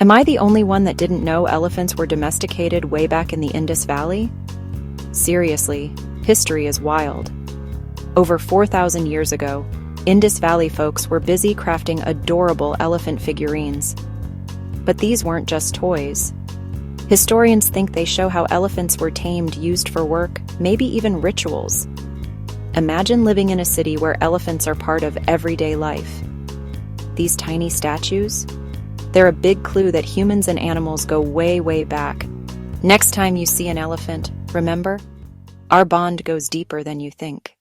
Am I the only one that didn't know elephants were domesticated way back in the Indus Valley? Seriously, history is wild. Over 4,000 years ago, Indus Valley folks were busy crafting adorable elephant figurines. But these weren't just toys. Historians think they show how elephants were tamed, used for work, maybe even rituals. Imagine living in a city where elephants are part of everyday life. These tiny statues? They're a big clue that humans and animals go way, way back. Next time you see an elephant, remember, our bond goes deeper than you think.